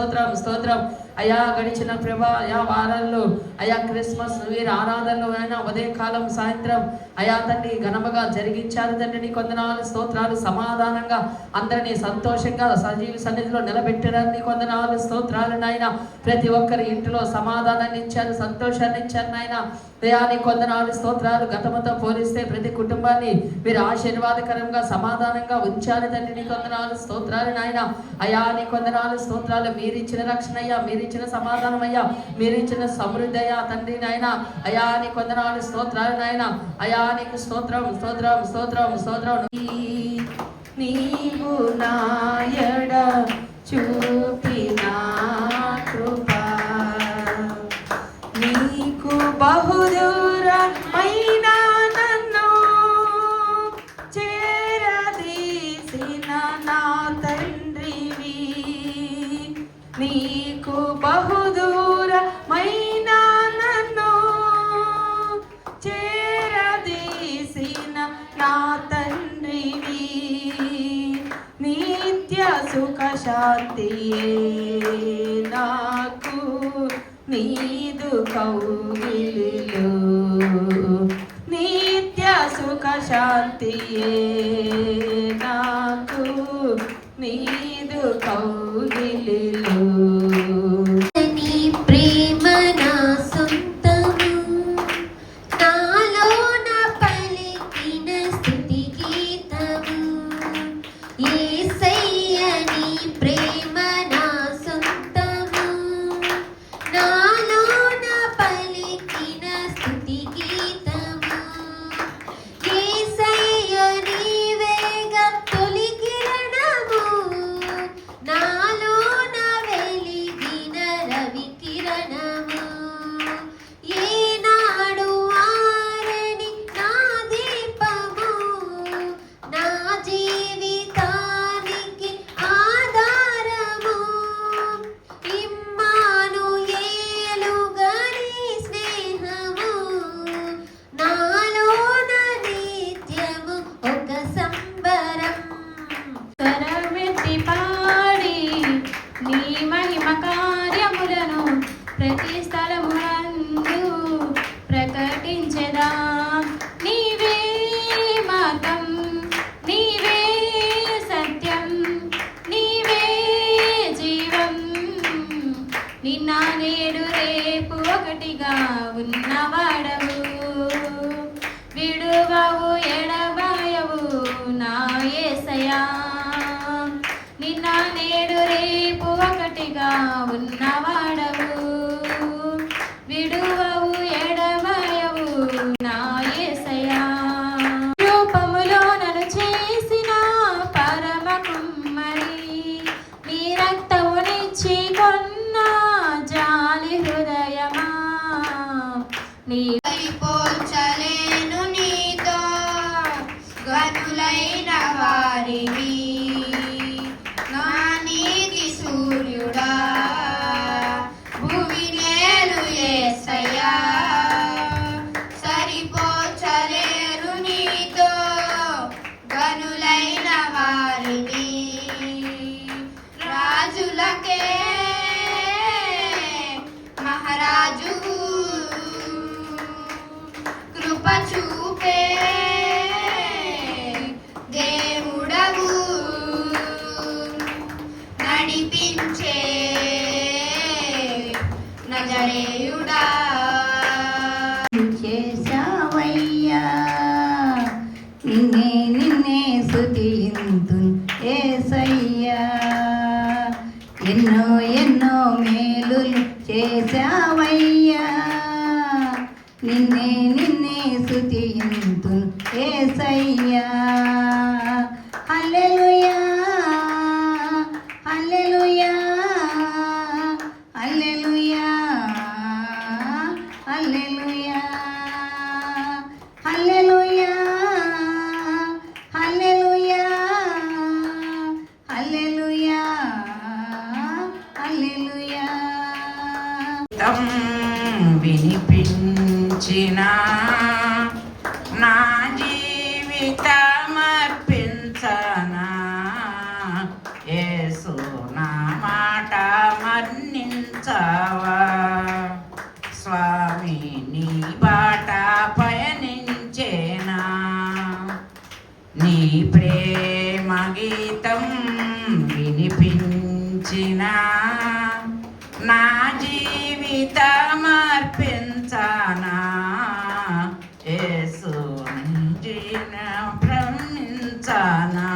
స్తోత్రం స్తోత్రం అయా. గడిచిన ప్రభా అయా వారాల్లో అయా క్రిస్మస్ వీరి ఆరాధనలు అయినా ఉదయకాలం సాయంత్రం అయా తండ్రి ఘనముగా జరిగించారు తండ్రి. నీ కొందనాలు స్తోత్రాలు. సమాధానంగా అందరినీ సంతోషంగా సజీవ సన్నిధిలో నిలబెట్టారు. నీ కొందనాలు స్తోత్రాలు నాయన. ప్రతి ఒక్కరి ఇంటిలో సమాధానాన్ని ఇచ్చారు, సంతోషాన్ని ఇచ్చారు నాయన. దయాని కొందనాలు స్తోత్రాలు. గతముతో పోలిస్తే ప్రతి కుటుంబాన్ని మీరు ఆశీర్వాదకరంగా సమాధానంగా ఉంచారు తండ్రి. నీ కొందనాలు స్తోత్రాలు నాయన. అయా నీ కొందనాలు స్తోత్రాలు. మీరిచ్చిన రక్షణ అయ్యా, మీరిచ్చిన సమాధానం అయ్యా, మీరిచ్చిన సమృద్ధి అయ్యా తండ్రి నాయన. అయా నీ కొందనాలు స్తోత్రాలు నాయన. అయా నీకు స్తోత్రం స్తోత్రం స్తోత్రం స్తోత్రం. నీవు నాయడ చూపిన కృపా నీకు బహుదూరమైన నన్ను చేరదీసిన నా తండ్రివి. నీకు బహుదూరమైన నన్ను చేరదీసిన నా తండ్రివి. నిత్య సుఖ శాంతియే నాకు నీదు కౌగిలిలో. నిత్య సుఖ శాంతియే నాకు నీదు కౌగిలిలో. నీ ప్రేమ నా సొంతము, నాలో నా పలికిన స్తుతి గీతము. యేసయ్య నీ ప్రేమ నా సొంతము, నాలో నా పలికిన స్తుతి గీతము. యేసయ్య నీవేగా తొలి కిరణము, నాలో నా వెలిగిన రవి కిరణము. ఏనాడు ఆరని నా దీపము, నా జీవితానికి ఆధారము. ఇమ్మానుయేలుగా నీ స్నేహము, నాలోన నిత్యము ఒక సంబరం. స్వరమెత్తి పాడి నీ మహిమ కార్యములను ప్రతి స్థలమునందు ప్రకటించెదా. నీవే మార్గం, నీవే సత్యం, నీవే జీవం. నిన్న నేడు రేపు ఒకటిగా ఉన్నవాడవు. విడువవు ఎడబాయవు నా యేసయ్యా. నిన్న నేడు రేపు ఒకటిగా ఉన్నవాడవు. విడువవు ఎడబాయవు నా యేసయ్యా. రూపములో నన్ను చేసిన పరమ కుమ్మరి, నీ రక్తమునిచ్చి కొన్న జాలి హృదయమా. నీ పోల్చలేను నీతో గనులైన వారివి. నా నీతి సూర్యుడా భూమి నేలు యేసయ్యా. సరిపోల్చలేరు నీతో గనులైన వారివి. రాజులకే మహారాజు కృప చూపే దేవుడవు. నడిపించే నజరేయుడా. చేశావయ్యా నిన్నే నిన్నే స్తుతింతున్ యేసయ్యా. ఎన్నో ఎన్నో మేలులు చేశావయ్యా, నిన్నే నిన్నే స్తుతింతున్ యేసయ్యా. హల్లెలూయా హల్లెలూయా హల్లెలూయా హల్లెలూయా హల్లెలూయా హల్లెలూయా హల్లెలూయా హల్లెలూయా. వినిపించిన నా జీవితమర్పించనా. యేసు నా మాట మన్నించావా స్వామి నీ బాట పయనించేనా నీ ప్రేమ గీతం వినిపించిన నా జీవితం అర్పించానా యేసు జీన భ్రమించానా.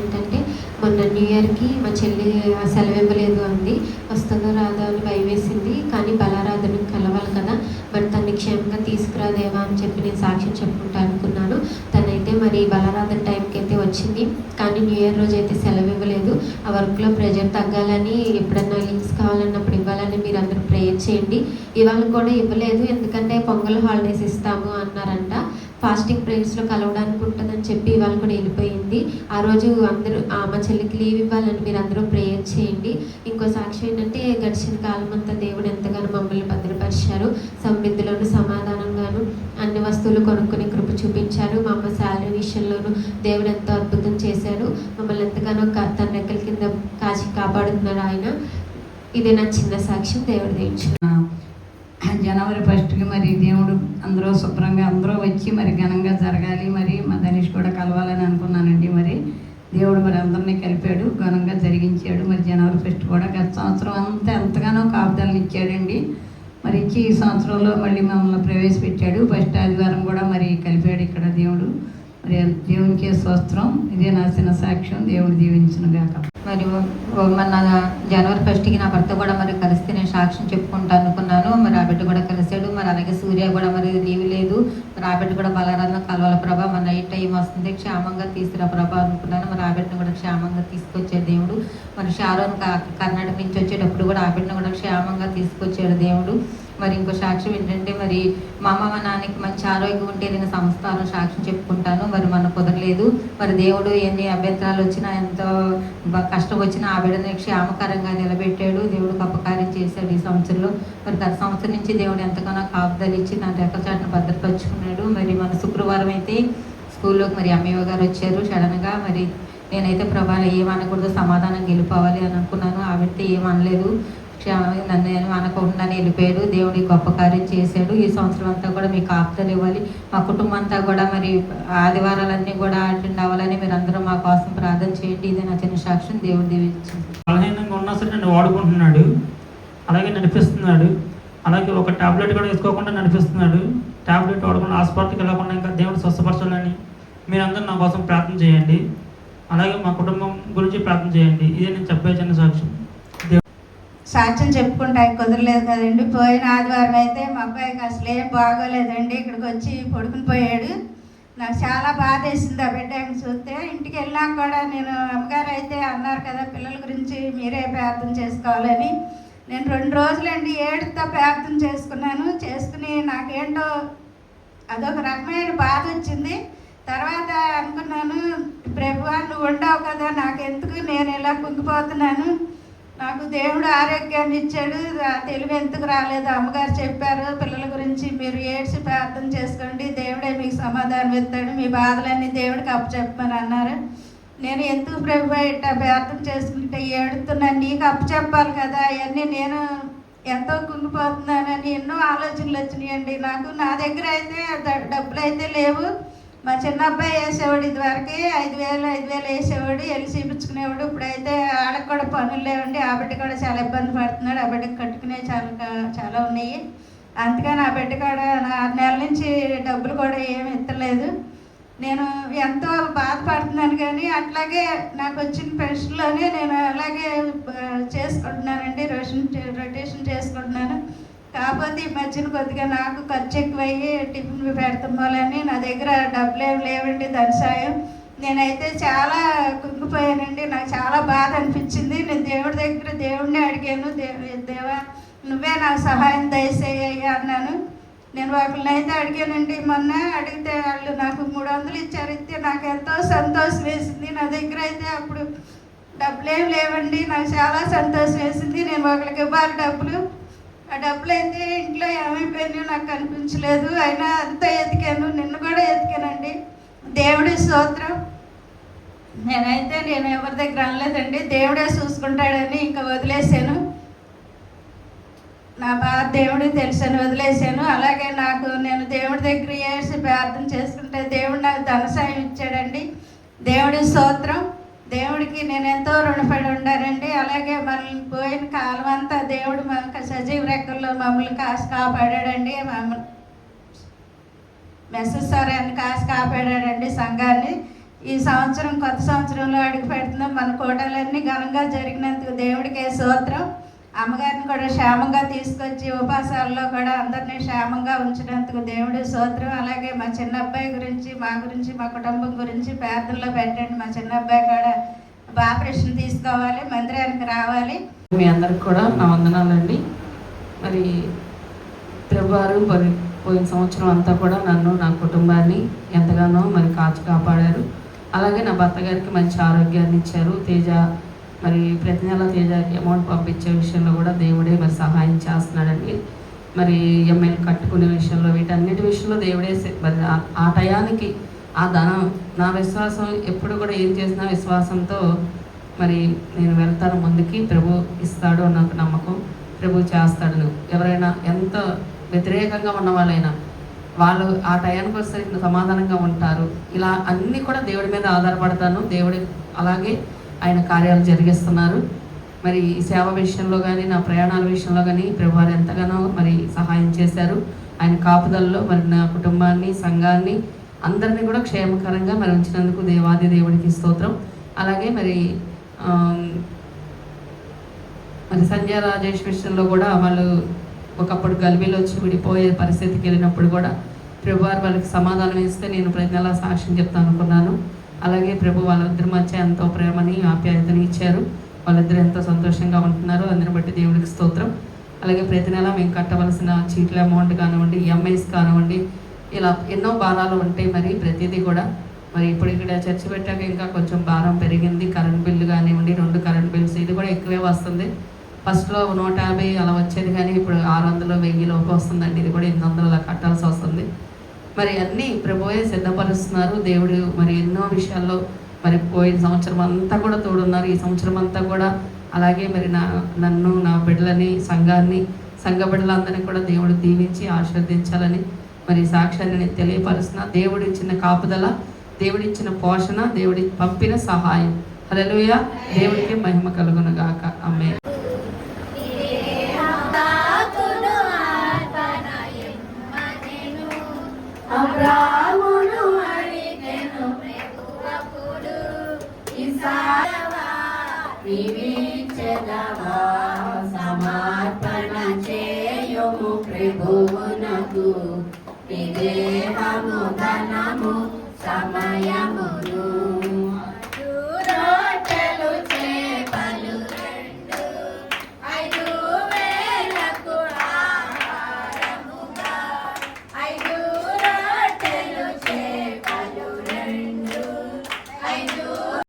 ఏంటంటే మొన్న న్యూ ఇయర్కి మా చెల్లి సెలవు ఇవ్వలేదు అంది. వస్తుందో రాదో అని భయం వేసింది. కానీ బలారాధనకు కలవాలి కదా, మరి తన్ని క్షేమంగా తీసుకురాదేవా అని చెప్పి నేను సాక్ష్యం చెప్పుకుంటా అనుకున్నాను. తనైతే మరి బలారాధన టైంకి అయితే వచ్చింది, కానీ న్యూ ఇయర్ రోజు అయితే సెలవు ఇవ్వలేదు. ఆ వర్క్లో ప్రెజర్ తగ్గాలని, ఎప్పుడన్నా లింక్స్ కావాలన్నప్పుడు ఇవ్వాలని మీరు అందరూ ప్రేయర్ చేయండి. ఇవాళ కూడా ఇవ్వలేదు, ఎందుకంటే పొంగల్ హాలిడేస్ ఇస్తాము అన్నారంట. ఫాస్టింగ్ ప్రేయర్స్లో కలవడానికి ఉంటుందని చెప్పి ఇవాళ కూడా వెళ్ళిపోయింది. ఆ రోజు అందరూ మా చెల్లికి లీవ్ ఇవ్వాలని మీరు అందరూ ప్రేయర్ చేయండి. ఇంకో సాక్ష్యం ఏంటంటే గడిచిన కాలం అంతా దేవుడు ఎంతగానో మమ్మల్ని భద్రపరిచారు. సమృద్ధిలోను సమాధానంగాను అన్ని వస్తువులు కొనుక్కొని కృప చూపించారు. మా అమ్మ శాలరీ విషయంలోనూ దేవుడు ఎంతో అద్భుతం చేశారు. మమ్మల్ని ఎంతగానో తన రెక్కల కింద కాచి కాపాడుతున్నారు ఆయన. ఇదే నా చిన్న సాక్ష్యం. దేవుడు దీవించు. జనవరి 1కి మరి దేవుడు అందరూ శుభ్రంగా అందరూ వచ్చి మరి ఘనంగా జరగాలి. మరి మా ధనుష్ కూడా కలవాలని అనుకున్నానండి. మరి దేవుడు మరి అందరినీ కలిపాడు, ఘనంగా జరిగించాడు. మరి జనవరి 1 కూడా గత సంవత్సరం అంతా ఎంతగానో కాపుదలను ఇచ్చాడండి. మరి ఇచ్చి ఈ సంవత్సరంలో మళ్ళీ మమ్మల్ని ప్రవేశపెట్టాడు. ఫస్ట్ ఆదివారం కూడా మరి కలిపాడు ఇక్కడ దేవుడు. మరి దేవునికి స్తోత్రం. ఇదే నా చిన్న సాక్ష్యం. దేవుడు దీవించును గాక. మరి మన జనవరి 1కి నా భర్త కూడా మరి కలిస్తే నేను సాక్ష్యం చెప్పుకుంటా అనుకున్నాను. మరి ఆ బిడ్డ కూడా కలిసాడు. మరి అలాగే సూర్య కూడా మరి లీవ్ లేదు. మరి ఆ బిడ్డ కూడా బలారాధన కలవాల ప్రభా, మన నైట్ టైం వస్తుంది, క్షేమంగా తీసుకురా ప్రభా అనుకున్నాను. మరి ఆ బిడ్డను కూడా క్షేమంగా తీసుకొచ్చాడు దేవుడు. మరి షారోన్ కర్ణాటక నుంచి వచ్చేటప్పుడు కూడా ఆ బిడ్డను కూడా క్షేమంగా తీసుకొచ్చాడు దేవుడు. మరి ఇంకో సాక్ష్యం ఏంటంటే మరి మా అమ్మ మా నాన్నకి మంచి ఆరోగ్యం ఉంటే నేను సంస్థానం సాక్ష్యం చెప్పుకుంటాను. మరి మన కుదరలేదు. మరి దేవుడు ఎన్ని అభ్యంతరాలు వచ్చినా, ఎంతో కష్టం వచ్చినా ఆ బిడ్డని క్షేమకరంగా నిలబెట్టాడు. దేవుడు గొప్పకార్యం చేశాడు ఈ సంవత్సరంలో. మరి గత సంవత్సరం నుంచి దేవుడు ఎంతగానో కాపుదలు ఇచ్చి నా రెక్కల చాటును భద్రపరుచుకున్నాడు. మరి మన శుక్రవారం అయితే స్కూల్లోకి మరి అమ్మయ్య గారు వచ్చారు సడన్గా. మరి నేనైతే ప్రభావం ఏమనకూడదు, సమాధానం గెలిపోవాలి అని అనుకున్నాను. ఆవిడతే ఏమనలేదు, నన్ను అనకుండా వెళ్ళిపోయాడు. దేవుడి గొప్ప కార్యం చేశాడు. ఈ సంవత్సరం అంతా కూడా మీకు కాపుదలు ఇవ్వాలి. మా కుటుంబం అంతా కూడా మరి ఆదివారాలన్నీ కూడా అటెండ్ అవ్వాలని మీరు అందరూ మా కోసం ప్రార్థన చేయండి. ఇది నా చిన్న సాక్ష్యం. దేవుడు దీవించండి. బలహీనంగా ఉన్నా సరే నన్ను వాడుకుంటున్నాడు, అలాగే నడిపిస్తున్నాడు. అలాగే ఒక టాబ్లెట్ కూడా వేసుకోకుండా నడిపిస్తున్నాడు. టాబ్లెట్ వాడకుండా హాస్పిటల్కి వెళ్ళకుండా ఇంకా దేవుడు స్వస్థపరచాలని మీరందరూ నా కోసం ప్రార్థన చేయండి. అలాగే మా కుటుంబం గురించి ప్రార్థన చేయండి. ఇదే నేను చెప్పే చిన్న సాక్ష్యం. సాక్ష్యం చెప్పుకుంటా కుదరలేదు కదండి. పోయిన ఆదివారం అయితే మా అబ్బాయికి అసలు ఏం బాగోలేదండి. ఇక్కడికి వచ్చి పడుకుని పోయాడు. నాకు చాలా బాధ వేసింది ఆ బిడ్డని చూస్తే. ఇంటికి వెళ్ళాక కూడా నేను అమ్మగారు అయితే అన్నారు కదా పిల్లల గురించి మీరే ప్రార్థన చేసుకోవాలని. నేను 2 రోజులండి ఏడుతో ప్రార్థన చేసుకుని నాకేంటో అదొక రకమైన బాధ వచ్చింది. తర్వాత అనుకున్నాను, ప్రభువా నువ్వు ఉండవు కదా, నాకెందుకు, నేను ఇలా కుంగిపోతున్నాను, నాకు దేవుడు ఆరోగ్యాన్ని ఇచ్చాడు, తెలివి ఎందుకు రాలేదు. అమ్మగారు చెప్పారు పిల్లల గురించి మీరు ఏడ్చి ప్రార్థన చేసుకోండి, దేవుడే మీకు సమాధానం ఇస్తాడు, మీ బాధలన్నీ దేవుడికి అప్పచెప్పమని అన్నారు. నేను ఎందుకు ప్రభు ఇట్లా ప్రార్థన చేసుకుంటే ఏడుతున్నాను, నీకు అప్పచెప్పాలి కదా, అవన్నీ నేను ఎంతో కుంగిపోతున్నానని ఎన్నో ఆలోచనలు వచ్చినాయండి నాకు. నా దగ్గర అయితే డబ్బులు అయితే లేవు. మా చిన్న అబ్బాయి వేసేవాడు, ఇదివరకు 5,000 వేసేవాడు, వెళ్ళి చూపించుకునేవాడు. ఇప్పుడైతే వాళ్ళకి కూడా పనులు లేవండి. ఆ బిడ్డ కూడా చాలా ఇబ్బంది పడుతున్నాడు. ఆ బిడ్డకి కట్టుకునే చాలా ఉన్నాయి. అందుకని ఆ బిడ్డ కూడా 6 నెలల నుంచి డబ్బులు కూడా ఏమి ఎత్తలేదు. నేను ఎంతో బాధపడుతున్నాను. కానీ అట్లాగే నాకు వచ్చిన పెన్షన్లోనే నేను అలాగే చేసుకుంటున్నానండి, రొటేషన్ చేసుకుంటున్నాను. కాకపోతే ఈ మధ్యన కొద్దిగా నాకు ఖర్చు ఎక్కువయ్యి టిఫిన్ పెడతాం వలని నా దగ్గర డబ్బులు ఏమి లేవండి దాని సాయం. నేనైతే చాలా కుంగిపోయానండి. నాకు చాలా బాధ అనిపించింది. నేను దేవుడిని అడిగాను, దేవా నువ్వే నాకు సహాయం దయచేయ్యా అన్నాను. నేను వాళ్ళనైతే అడిగానండి. మొన్న అడిగితే వాళ్ళు నాకు 300 ఇచ్చారు. ఇస్తే నాకు ఎంతో సంతోషం వేసింది. నా దగ్గర అయితే అప్పుడు డబ్బులు ఏమి లేవండి. నాకు చాలా సంతోషం వేసింది. నేను ఒకరికి ఇవ్వాలి డబ్బులు. ఆ డబ్బులు అయితే ఇంట్లో ఏమైపోయినాయో నాకు కనిపించలేదు. అయినా అంతా ఎతికాను, నిన్ను కూడా ఎతికానండి. దేవుడి స్తోత్రం. నేను ఎవరి దగ్గర అనలేదండి, దేవుడే చూసుకుంటాడని ఇంకా వదిలేసాను. నా బాధ దేవుడికి తెలుసని వదిలేసాను. అలాగే నేను దేవుడి దగ్గర ఏడ్చి ప్రార్థన చేసుకుంటే దేవుడు నాకు ధన సాయం ఇచ్చాడండి. దేవుడి స్తోత్రం. దేవుడికి నేను ఎంతో రుణపడి ఉండానండి. అలాగే మనల్ని పోయిన కాలం అంతా దేవుడు మనకు సజీవ రెక్కల్లో మమ్మల్ని కాపాడాడండి. మమ్మల్ని మెసేజ్ సార్ అని కాపాడాడండి సంఘాన్ని. ఈ సంవత్సరం కొత్త సంవత్సరంలో అడుగు పెడుతున్నాం. మన కోటలన్నీ ఘనంగా జరిగినందుకు దేవుడికే స్తోత్రం. అమ్మగారిని కూడా క్షేమంగా తీసుకొచ్చి ఉపాసాల్లో కూడా అందరినీ క్షేమంగా ఉంచినందుకు దేవుడి స్తోత్రం. అలాగే మా చిన్న అబ్బాయి గురించి మా కుటుంబం గురించి ప్రార్థనలో పెట్టండి. మా చిన్న అబ్బాయి కూడా ఆపరేషన్ తీసుకోవాలి, మందిరానికి రావాలి. మీ అందరికి కూడా నా వందనాలండి. మరి ప్రభువారు పోయిన సంవత్సరం అంతా కూడా నన్ను, నా కుటుంబాన్ని ఎంతగానో మరి కాపాడారు. అలాగే నా భర్త గారికి మంచి ఆరోగ్యాన్ని ఇచ్చారు. తేజ మరి ప్రతి నెల తేజకి అమౌంట్ పంపించే విషయంలో కూడా దేవుడే మరి సహాయం చేస్తున్నాడండి. మరి ఎమ్మెల్యే కట్టుకునే విషయంలో వీటన్నిటి విషయంలో దేవుడే మరి ఆ టయానికి ఆ ధనం, నా విశ్వాసం ఎప్పుడు కూడా ఏం చేసినా విశ్వాసంతో మరి నేను వెళ్తాను ముందుకి. ప్రభు ఇస్తాడు నాకు నమ్మకం. ప్రభు చేస్తాడు. ఎవరైనా ఎంత వ్యతిరేకంగా ఉన్న వాళ్ళు ఆ టయానికి వచ్చేసరికి సమాధానంగా ఉంటారు. ఇలా అన్నీ కూడా దేవుడి మీద ఆధారపడతాను. దేవుడి అలాగే ఆయన కార్యాలు జరిగిస్తున్నారు. మరి ఈ సేవ విషయంలో కానీ, నా ప్రయాణాల విషయంలో కానీ ప్రభువారు ఎంతగానో మరి సహాయం చేశారు. ఆయన కాపుదలలో మరి నా కుటుంబాన్ని, సంఘాన్ని అందరినీ కూడా క్షేమకరంగా మరి ఉంచినందుకు దేవాది దేవుడికి స్తోత్రం. అలాగే మరి సంధ్య రాజేష్ విషయంలో కూడా వాళ్ళు ఒకప్పుడు గల్బీలో వచ్చి విడిపోయే పరిస్థితికి వెళ్ళినప్పుడు కూడా ప్రభువారు వాళ్ళకి సమాధానం ఇస్తే నేను ప్రతి నెలా సాక్ష్యం చెప్తాను అనుకున్నాను. అలాగే ప్రభు వాళ్ళిద్దరి మధ్య ఎంతో ప్రేమని, ఆప్యాయతని ఇచ్చారు. వాళ్ళిద్దరు ఎంతో సంతోషంగా ఉంటున్నారు. అందరిని బట్టి దేవుడికి స్తోత్రం. అలాగే ప్రతి నెల మేము కట్టవలసిన చీట్ల అమౌంట్ కానివ్వండి, ఈఎంఐస్ కానివ్వండి, ఇలా ఎన్నో భారాలు ఉంటాయి. మరి ప్రతిదీ కూడా మరి ఇప్పుడు ఇక్కడ చర్చ పెట్టాక ఇంకా కొంచెం భారం పెరిగింది. కరెంట్ బిల్లు కానివ్వండి, 2 కరెంట్ బిల్స్, ఇది కూడా ఎక్కువే వస్తుంది. ఫస్ట్లో 150 అలా వచ్చేది, కానీ ఇప్పుడు 600, 1000 లోపు వస్తుందండి. ఇది కూడా 800 అలా కట్టాల్సి వస్తుంది. మరి అన్నీ ప్రభువే సిద్ధపరుస్తున్నారు. దేవుడు మరి ఎన్నో విషయాల్లో మరి పోయిన సంవత్సరం అంతా కూడా తోడున్నారు. ఈ సంవత్సరం అంతా కూడా అలాగే మరి నన్ను, నా బిడ్డలని, సంఘ బిడ్డలందరినీ కూడా దేవుడు దీవించి ఆశీర్వదించాలని మరి సాక్ష్యాన్ని నేను తెలియపరుస్తున్నా. దేవుడు ఇచ్చిన కాపుదల, దేవుడిచ్చిన పోషణ, దేవుడి పంపిన సహాయం. హల్లెలూయా. దేవుడికి మహిమ కలుగును గాక. ఆమేన్. అబ్రామును అడిగెను ప్రభువప్పుడు, ఇస్సాకువా నీవిచ్చెదవా సమర్పణ చేయుము ప్రభువునకు, నీ దేహము ధనము సమయమును